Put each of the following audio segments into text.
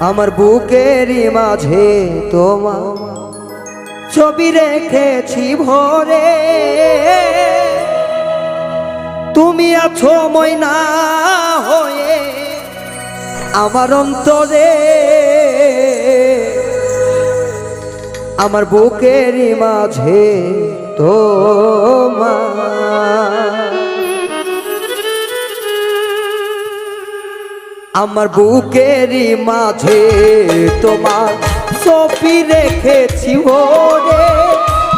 আমার বুকেরই মাঝে তোমার ছবি রেখেছি ভরে, তুমি আছো ময়না হয়ে আমার অন্তরে। আমার বুকেরই মাঝে তোমার, আমার বুকেরই মাঝে তোমার ছবি রেখেছি ওরে,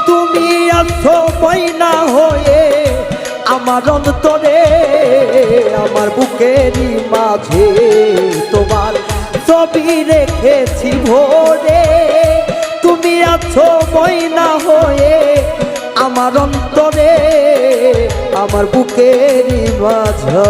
তুমি আছো ময়না হয়ে আমার অন্তরে। আমার বুকেরই মাঝে তোমার ছবি রেখেছি ভরে, তুমি আছো ময়না হয়ে আমার অন্তরে। আমার বুকেরই মাঝে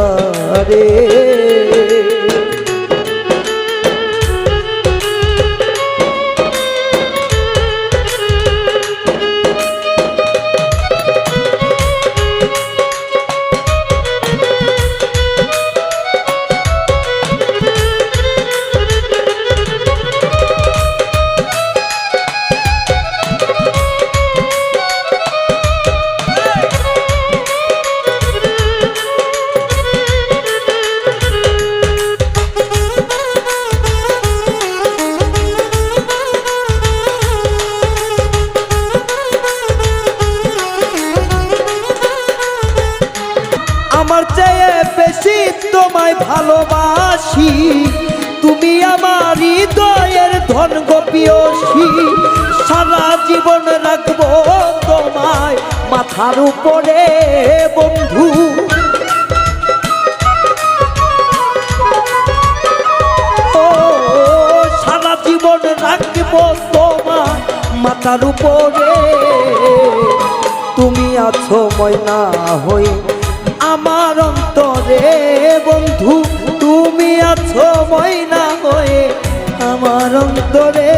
আমার চেয়ে বেশি তোমায় ভালোবাসি, তুমি আমার হৃদয়ের ধন গোপিয়সী। সারা জীবন রাখবো তোমায় মাথার উপরে বন্ধু, ও সারা জীবন রাখবো তোমায় মাথার উপরে। তুমি আছো ময়না হয়ে আমার অন্তরে বন্ধু, তুমি আছো ময়না হয়ে আমার অন্তরে।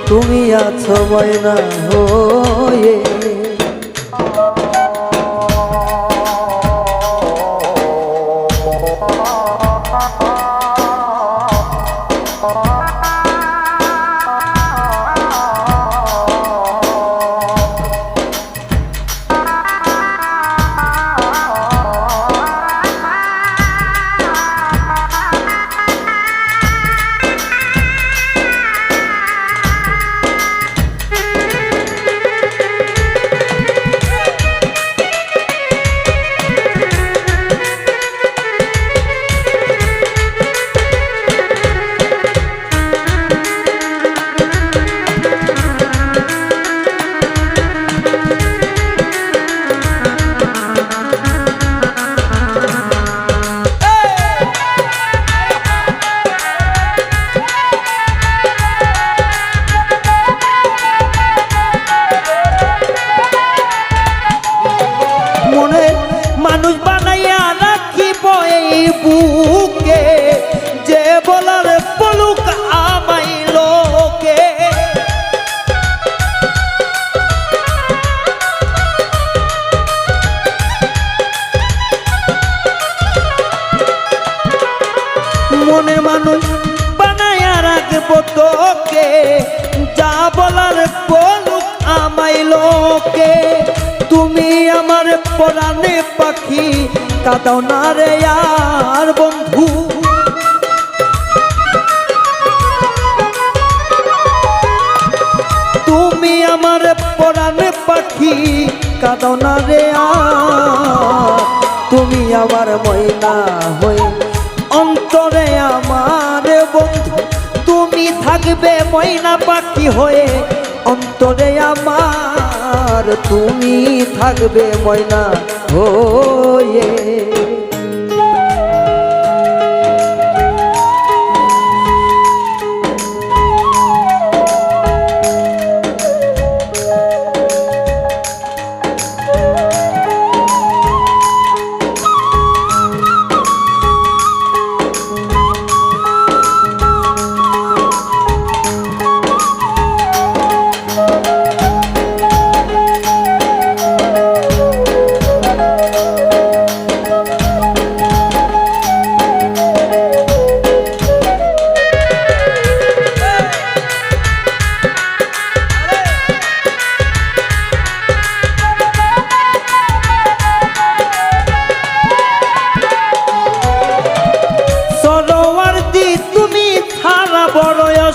তুমি আছো ময়না হয়ে মানুষ বানাইয়া রাখিব এই বুকে, যে বলার বলুক আমাই লোকে। মনের মানুষ বানাইয়া রাখব তোকে, যা বলার বলুক আমাই লোকে। তুমি আমার পরাণে পাখি, কাঁদাও না রে আর বন্ধু। তুমি আমার পরাণে পাখি, কাঁদাও না রে আর। তুমি আমার ময়না হয়ে অন্তরে আমার বন্ধু, তুমি থাকবে ময়না পাখি হয়ে অন্তরে আমার। তুমি থাকবে ময়না হয়ে।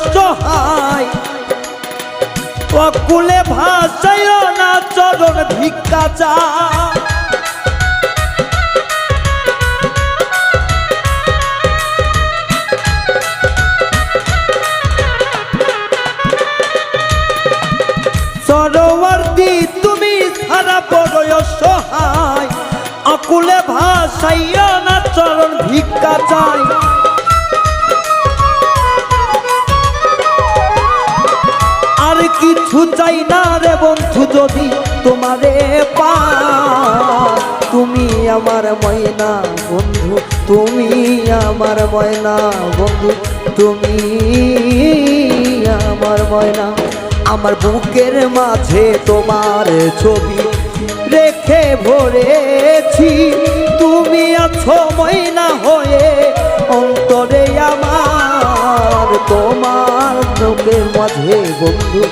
অসহায় অকুলে ভাষায় না চরণ ভিক্ষা চায় সরোবর্তী তুমি সারা বড় অসহায় অকুলে ভাষাইয়া না চরণ ভিক্ষা চাই আর কিছু চাই না রে বন্ধু যদি তোমারে পা তুমি আমার ময়না বন্ধু তুমি আমার ময়না বন্ধু তুমি আমার ময়না আমার বুকের মাঝে তোমার ছবি রেখে ভরেছি তুমি আছো ময়না হয়ে অন্তরে আমার তোমার বুকের মাঝে বন্ধু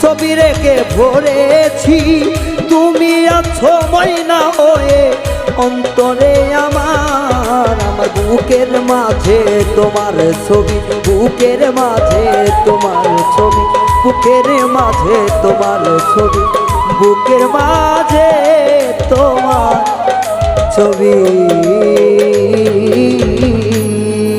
ছবি রেখে ভরেছি তুমি আছো ময়না হয়ে অন্তরে আমার বুকের মাঝে তোমার ছবি বুকের মাঝে তোমার ছবি বুকের মাঝে তোমার ছবি বুকের মাঝে তোমার ছবি